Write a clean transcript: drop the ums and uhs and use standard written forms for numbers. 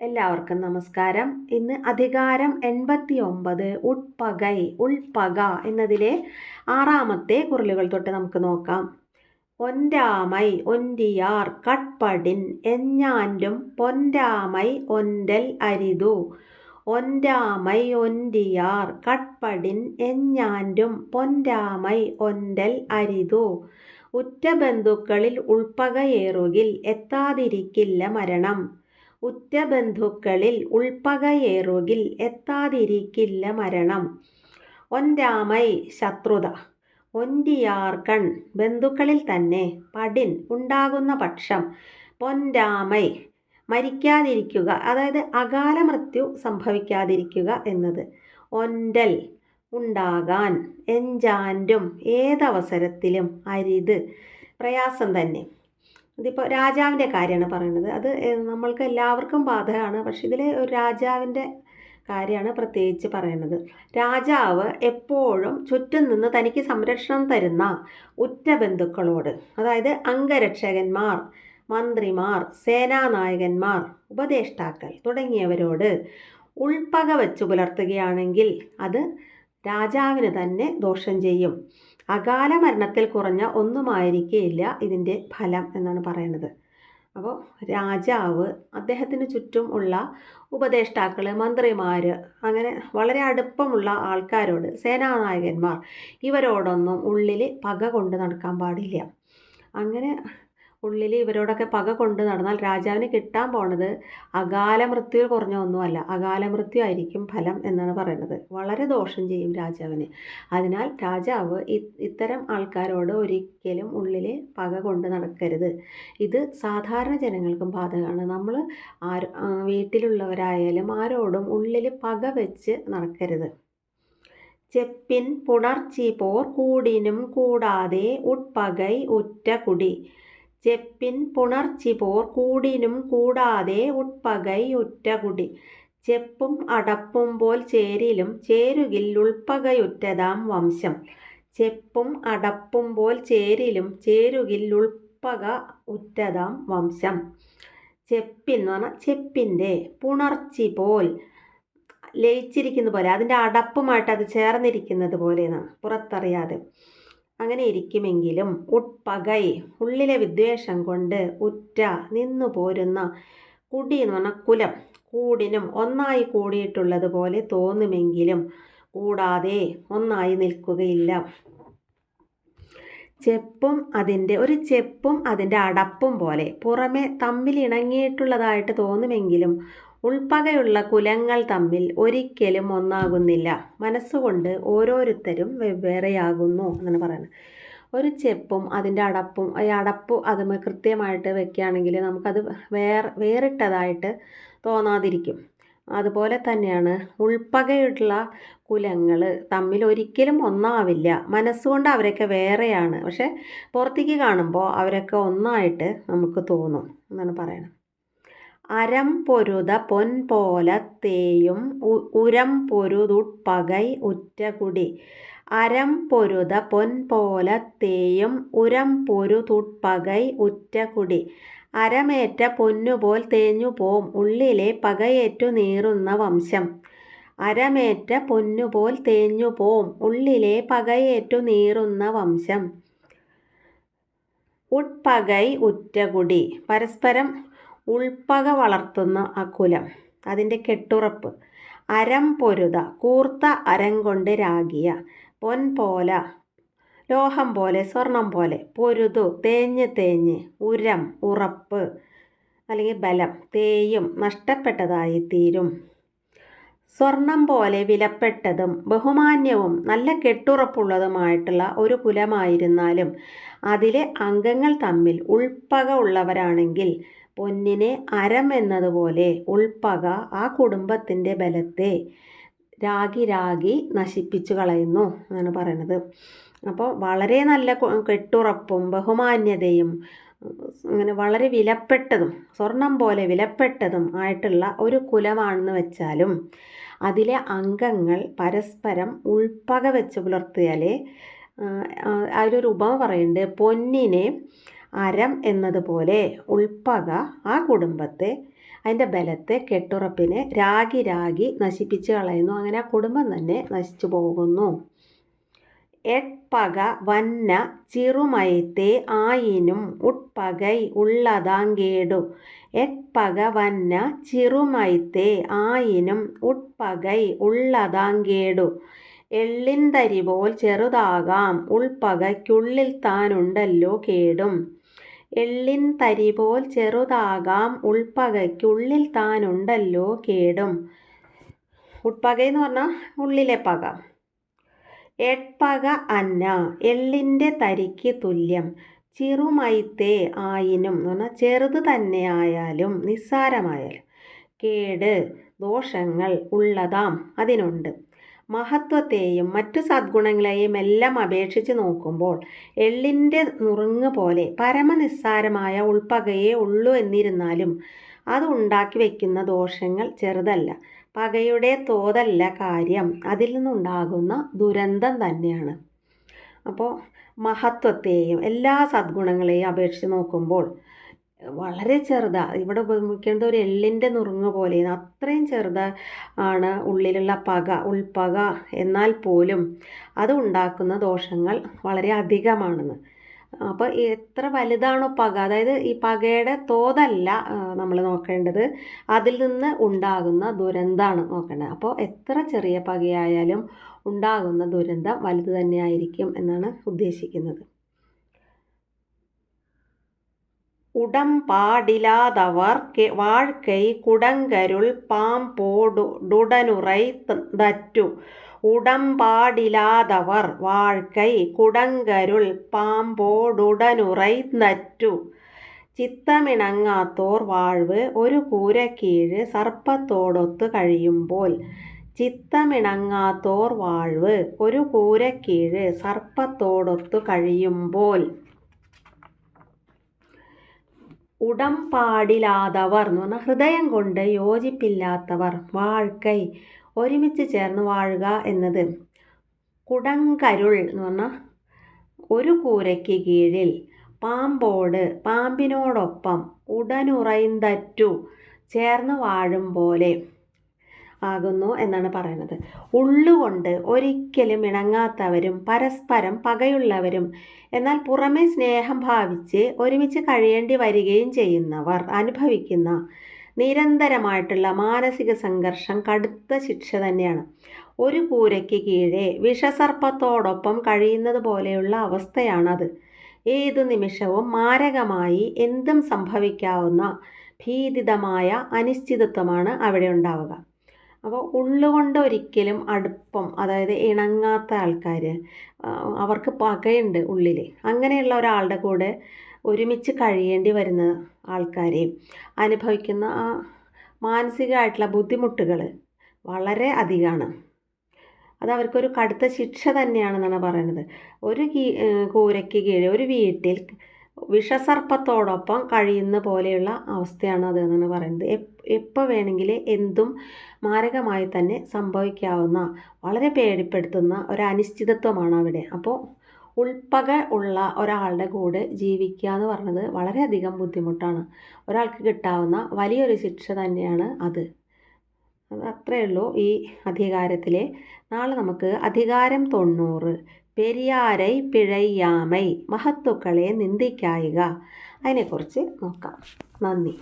എല്ലാവർക്കും നമസ്കാരം. ഇന്ന് അധികാരം 89 ഉൾപ്പക എന്നതിലെ 6ാമത്തെ കുറിലുകൾ തൊട്ട് നമുക്ക് നോക്കാം. ഒൻരാമൈ ഒൻറിയാർ കട്പടിൻ എഞ്ഞാൻറും പൊൻരാമൈ ഒൻറൽ അരിതു. ഒൻരാമൈ ഒൻറിയാർ കട്പടിൻ എഞ്ഞാൻറും പൊൻരാമൈ ഒൻറൽ അരിതു. ഉറ്റ ബന്ധുക്കളിൽ ഉൾപ്പകയേറുകിൽ എത്താതിരിക്കില്ല മരണം. ഉറ്റ ബന്ധുക്കളിൽ ഉൾപ്പകയേറുകിൽ എത്താതിരിക്കില്ല മരണം. ഒൻരാമൈ ശത്രുത. ഒൻറിയാർകൺ ബന്ധുക്കളിൽ തന്നെ. പടിൻ ഉണ്ടാകുന്ന പക്ഷം. പൊൻരാമൈ മരിക്കാതിരിക്കുക, അതായത് അകാല മൃത്യു സംഭവിക്കാതിരിക്കുക എന്നത്. ഒൻറൽ ഉണ്ടാകാൻ. എഞ്ചാൻറും ഏതവസരത്തിലും. അരിത് പ്രയാസം തന്നെ. ഇതിപ്പോൾ രാജാവിൻ്റെ കാര്യമാണ് പറയുന്നത്. അത് നമ്മൾക്ക് എല്ലാവർക്കും ബാധകമാണ്. പക്ഷെ ഇതിൽ ഒരു രാജാവിൻ്റെ കാര്യമാണ് പ്രത്യേകിച്ച് പറയുന്നത്. രാജാവ് എപ്പോഴും ചുറ്റും നിന്ന് തനിക്ക് സംരക്ഷണം തരുന്ന ഉറ്റ ബന്ധുക്കളോട്, അതായത് അംഗരക്ഷകന്മാർ, മന്ത്രിമാർ, സേനാനായകന്മാർ, ഉപദേഷ്ടാക്കൾ തുടങ്ങിയവരോട് ഉൾപ്പക വെച്ചു പുലർത്തുകയാണെങ്കിൽ അത് രാജാവിന് തന്നെ ദോഷം ചെയ്യും. അകാല മരണത്തിൽ കുറഞ്ഞ ഒന്നുമായിരിക്കില്ല ഇതിൻ്റെ ഫലം എന്നാണ് പറയുന്നത്. അപ്പോൾ രാജാവ് അദ്ദേഹത്തിന് ചുറ്റും ഉള്ള ഉപദേഷ്ടാക്കൾ, മന്ത്രിമാർ, അങ്ങനെ വളരെ അടുപ്പമുള്ള ആൾക്കാരോട്, സേനാനായകന്മാർ, ഇവരോടൊന്നും ഉള്ളിൽ പക കൊണ്ട് നടക്കാൻ പാടില്ല. അങ്ങനെ ഉള്ളിൽ ഇവരോടൊക്കെ പക കൊണ്ട് നടന്നാൽ രാജാവിന് കിട്ടാൻ പോണത് അകാല മൃത്യു കുറഞ്ഞ ഒന്നുമല്ല, അകാല മൃത്യു ആയിരിക്കും ഫലം എന്നാണ് പറയുന്നത്. വളരെ ദോഷം ചെയ്യും രാജാവിന്. അതിനാൽ രാജാവ് ഇത്തരം ആൾക്കാരോട് ഒരിക്കലും ഉള്ളിൽ പക കൊണ്ട് നടക്കരുത്. ഇത് സാധാരണ ജനങ്ങൾക്കും ബാധകമാണ്. നമ്മൾ വീട്ടിലുള്ളവരായാലും ആരോടും ഉള്ളിൽ പക വെച്ച് നടക്കരുത്. ചെപ്പിൻ പുണർച്ചിപോർ കൂടിനും കൂടാതെ ഉട്പകൈ ഉറ്റ കുടി. ചെപ്പിൻ പുണർച്ചിപോർ കൂടിനും കൂടാതെ ഉട്പകൈ ഉറ്റ കുടി. ചെപ്പും അടപ്പും പോൽ ചേരിലും ചേരുകിൽ ഉൾപ്പകയുറ്റതാം വംശം. ചെപ്പും അടപ്പും പോൽ ചേരിലും ചേരുകിൽ ഉൾപ്പക ഉറ്റതാം വംശം. ചെപ്പിൻ എന്ന് പറഞ്ഞാൽ ചെപ്പിൻ്റെ, പുണർച്ചി പോൽ ലയിച്ചിരിക്കുന്ന പോലെ, അതിൻ്റെ അടപ്പുമായിട്ട് അത് ചേർന്നിരിക്കുന്നത് പോലെ എന്നാണ്, പുറത്തറിയാതെ അങ്ങനെ ഇരിക്കുമെങ്കിലും. ഉട്പകൈ ഉള്ളിലെ വിദ്വേഷം കൊണ്ട് ഉറ്റ നിന്നു പോരുന്ന. കുടി എന്ന് പറഞ്ഞാൽ കുലം. കൂടിനും ഒന്നായി കൂടിയിട്ടുള്ളത് പോലെ തോന്നുമെങ്കിലും കൂടാതെ ഒന്നായി നിൽക്കുകയില്ല. ചെപ്പും അതിൻ്റെ അടപ്പും പോലെ പുറമെ തമ്മിൽ ഇണങ്ങിയിട്ടുള്ളതായിട്ട് തോന്നുമെങ്കിലും ഉൾപ്പകയുള്ള കുലങ്ങൾ തമ്മിൽ ഒരിക്കലും ഒന്നാകുന്നില്ല. മനസ്സുകൊണ്ട് ഓരോരുത്തരും വെവ്വേറെയാകുന്നു എന്നാണ് പറയുന്നത്. ഒരു ചെപ്പും അതിൻ്റെ അടപ്പും, ഈ അടപ്പ് അത് കൃത്യമായിട്ട് വെക്കുകയാണെങ്കിൽ നമുക്കത് വേറിട്ടതായിട്ട് തോന്നാതിരിക്കും. അതുപോലെ തന്നെയാണ് ഉൾപ്പകയുള്ള കുലങ്ങൾ തമ്മിൽ ഒരിക്കലും ഒന്നാവില്ല. മനസ്സുകൊണ്ട് അവരൊക്കെ വേറെയാണ്, പക്ഷെ പുറത്തേക്ക് കാണുമ്പോൾ അവരൊക്കെ ഒന്നായിട്ട് നമുക്ക് തോന്നും എന്നാണ് പറയുന്നത്. അരം പൊരുത പൊൻ പോലത്തേയും ഉരം പൊരുതുട്പകൈ ഉറ്റകുടി. അരം പൊരുത പൊൻ പോലത്തേയും ഉരം പൊരുതുട്പകൈ ഉറ്റകുടി. അരമേറ്റ പൊന്നുപോൽ തേഞ്ഞുപോം ഉള്ളിലെ പകയേറ്റു നീറുന്ന വംശം. അരമേറ്റ പൊന്നുപോൽ തേഞ്ഞുപോം ഉള്ളിലെ പകയേറ്റു നീറുന്ന വംശം. ഉട്പകൈ ഉറ്റകുടി പരസ്പരം ഉൾപ്പക വളർത്തുന്ന ആ കുലം, അതിൻ്റെ കെട്ടുറപ്പ്. അരം പൊരുത കൂർത്ത അരം കൊണ്ട് രാഗിയ. പൊൻ പോല ലോഹം പോലെ, സ്വർണം പോലെ. പൊരുതു തേഞ്ഞ്. ഉരം ഉറപ്പ് അല്ലെങ്കിൽ ബലം. തേയും നഷ്ടപ്പെട്ടതായി തീരും. സ്വർണം പോലെ വിലപ്പെട്ടതും ബഹുമാന്യവും നല്ല കെട്ടുറപ്പുള്ളതുമായിട്ടുള്ള ഒരു കുലമായിരുന്നാലും അതിലെ അംഗങ്ങൾ തമ്മിൽ ഉൾപ്പക ഉള്ളവരാണെങ്കിൽ പൊന്നിനെ അരം എന്നതുപോലെ ഉൾപ്പക ആ കുടുംബത്തിൻ്റെ ബലത്തെ രാഗി നശിപ്പിച്ചു കളയുന്നു എന്നാണ് പറയുന്നത്. അപ്പോൾ വളരെ നല്ല കെട്ടുറപ്പും ബഹുമാന്യതയും അങ്ങനെ വളരെ വിലപ്പെട്ടതും സ്വർണം പോലെ വിലപ്പെട്ടതും ആയിട്ടുള്ള ഒരു കുലമാണെന്ന് വെച്ചാലും അതിലെ അംഗങ്ങൾ പരസ്പരം ഉൾപ്പക വെച്ച് പുലർത്തിയാലേ അതിലൊരു ഉപമ പറയുന്നുണ്ട്. പൊന്നിനെ അരം എന്നതുപോലെ ഉൾപ്പക ആ കുടുംബത്തെ അതിൻ്റെ ബലത്തെ കെട്ടുറപ്പിനെ രാഗി രാഗി നശിപ്പിച്ച് കളയുന്നു. അങ്ങനെ ആ കുടുംബം തന്നെ നശിച്ചു പോകുന്നു. എട്പക വന്ന ചിറുമയത്തെ ആയിനും ഉട്പകൈ ഉള്ളതാങ്കേടു. എട്പക വന്ന ചിറുമയത്തെ ആയിനും ഉട്പകൈ ഉള്ളതാങ്കേടു. എള്ളിൻതരിപോൽ ചെറുതാകാം ഉൾപ്പകയ്ക്കുള്ളിൽ താനുണ്ടല്ലോ കേടും. എള്ളിൻതരിപോൽ ചെറുതാകാം ഉൾപ്പകയ്ക്കുള്ളിൽ താനുണ്ടല്ലോ കേടും. ഉൾപ്പകയെന്ന് പറഞ്ഞാൽ ഉള്ളിലെ പക. എട്പക അന്ന എള്ളിൻ്റെ തരിക്ക് തുല്യം. ചിറുമൈത്തേ ആയിനും എന്ന് പറഞ്ഞാൽ ചെറുത് തന്നെയായാലും നിസ്സാരമായാലും കേട് ദോഷങ്ങൾ ഉള്ളതാം അതിനുണ്ട്. മഹത്വത്തെയും മറ്റു സദ്ഗുണങ്ങളെയും എല്ലാം അപേക്ഷിച്ച് നോക്കുമ്പോൾ എള്ളിൻ്റെ നുറുങ്ങ് പോലെ പരമനിസ്സാരമായ ഉൾപ്പകയേ ഉള്ളൂ എന്നിരുന്നാലും അത് ഉണ്ടാക്കി വയ്ക്കുന്ന ദോഷങ്ങൾ ചെറുതല്ല. പകയുടെ തോതല്ല കാര്യം, അതിൽ നിന്നുണ്ടാകുന്ന ദുരന്തം തന്നെയാണ്. അപ്പോൾ മഹത്വത്തെയും എല്ലാ സദ്ഗുണങ്ങളെയും അപേക്ഷിച്ച് നോക്കുമ്പോൾ വളരെ ചെറുതാണ്. ഇവിടെ ഉപയോഗിക്കേണ്ട ഒരു എള്ളിൻ്റെ നുറുങ്ങ് പോലെ അത്രയും ചെറുത് ആണ് ഉള്ളിലുള്ള പക, ഉൾപ്പക. എന്നാൽ പോലും അത് ഉണ്ടാക്കുന്ന ദോഷങ്ങൾ വളരെ അധികമാണെന്ന്. അപ്പോൾ എത്ര വലുതാണോ പക, അതായത് ഈ പകയുടെ തോതല്ല നമ്മൾ നോക്കേണ്ടത്, അതിൽ നിന്ന് ഉണ്ടാകുന്ന ദുരന്തമാണ് നോക്കേണ്ടത്. അപ്പോൾ എത്ര ചെറിയ പകയായാലും ഉണ്ടാകുന്ന ദുരന്തം വലുത് തന്നെയായിരിക്കും എന്നാണ് ഉദ്ദേശിക്കുന്നത്. ഉടമ്പാടിലാതവർ വാഴ്ക്കൈ കുടങ്കരുൾ പാമ്പോടുടനുറൈ തറ്റു. ഉടമ്പാടിലാതവർ വാഴ്ക്കൈ കുടങ്കരുൾ പാമ്പോടുടനുറൈ തറ്റു. ചിത്തമിണങ്ങാത്തോർ വാഴ്വ് ഒരു കൂരക്കീഴ് സർപ്പത്തോടൊത്തു കഴിയുമ്പോൾ. ചിത്തമിണങ്ങാത്തോർ വാഴ്വ് ഒരു കൂരക്കീഴ് സർപ്പത്തോടൊത്തു കഴിയുമ്പോൾ. ഉടമ്പാടിലാതവർ എന്ന് പറഞ്ഞാൽ ഹൃദയം കൊണ്ട് യോജിപ്പില്ലാത്തവർ. വാഴ്ക്കൈ ഒരുമിച്ച് ചേർന്ന് വാഴുക എന്നത്. കുടങ്കരുൾ എന്ന് പറഞ്ഞാൽ ഒരു കൂരയ്ക്ക് കീഴിൽ. പാമ്പോട് പാമ്പിനോടൊപ്പം. ഉടനുറൈന്തറ്റു ചേർന്ന് വാഴും പോലെ ആകുന്നു എന്നാണ് പറയുന്നത്. ഉള്ളുകൊണ്ട് ഒരിക്കലും ഇണങ്ങാത്തവരും പരസ്പരം പകയുള്ളവരും എന്നാൽ പുറമെ സ്നേഹം ഭാവിച്ച് ഒരുമിച്ച് കഴിയേണ്ടി വരികയും ചെയ്യുന്നവർ അനുഭവിക്കുന്ന നിരന്തരമായിട്ടുള്ള മാനസിക സംഘർഷം കടുത്ത ശിക്ഷ തന്നെയാണ്. ഒരു കൂരയ്ക്ക് കീഴെ വിഷസർപ്പത്തോടൊപ്പം കഴിയുന്നത് പോലെയുള്ള അവസ്ഥയാണത്. ഏതു നിമിഷവും മാരകമായി എന്തും സംഭവിക്കാവുന്ന ഭീതിതമായ അനിശ്ചിതത്വമാണ് അവിടെ ഉണ്ടാവുക. അപ്പോൾ ഉള്ളുകൊണ്ട് ഒരിക്കലും അടുപ്പം, അതായത് ഇണങ്ങാത്ത ആൾക്കാർ, അവർക്ക് പകയുണ്ട് ഉള്ളിൽ, അങ്ങനെയുള്ള ഒരാളുടെ കൂടെ ഒരുമിച്ച് കഴിയേണ്ടി വരുന്ന ആൾക്കാരെ അനുഭവിക്കുന്ന ആ മാനസികമായിട്ടുള്ള ബുദ്ധിമുട്ടുകൾ വളരെ അധികമാണ്. അത് അവർക്കൊരു കടുത്ത ശിക്ഷ തന്നെയാണെന്നാണ് പറയുന്നത്. ഒരു കൂരയ്ക്ക് കീഴെ ഒരു വീട്ടിൽ വിഷസർപ്പത്തോടൊപ്പം കഴിയുന്ന പോലെയുള്ള അവസ്ഥയാണ് അത് എന്നാണ് പറയുന്നത്. എപ്പോൾ വേണമെങ്കിൽ എന്തും മാരകമായി തന്നെ സംഭവിക്കാവുന്ന വളരെ പേടിപ്പെടുത്തുന്ന ഒരു അനിശ്ചിതത്വമാണ് അവിടെ. അപ്പോൾ ഉൾപ്പക ഉള്ള ഒരാളുടെ കൂടെ ജീവിക്കുക എന്ന് പറയുന്നത് വളരെയധികം ബുദ്ധിമുട്ടാണ്. ഒരാൾക്ക് കിട്ടാവുന്ന വലിയൊരു ശിക്ഷ തന്നെയാണ് അത്. അത്രയേ ഉള്ളൂ ഈ അധികാരത്തിലെ. നാളെ നമുക്ക് അധികാരം 90 പെരിയാരൈ പിഴയ്യാമൈ മഹത്തുക്കളെ നിന്ദിക്കായിക അതിനെക്കുറിച്ച് നോക്കാം. നന്ദി.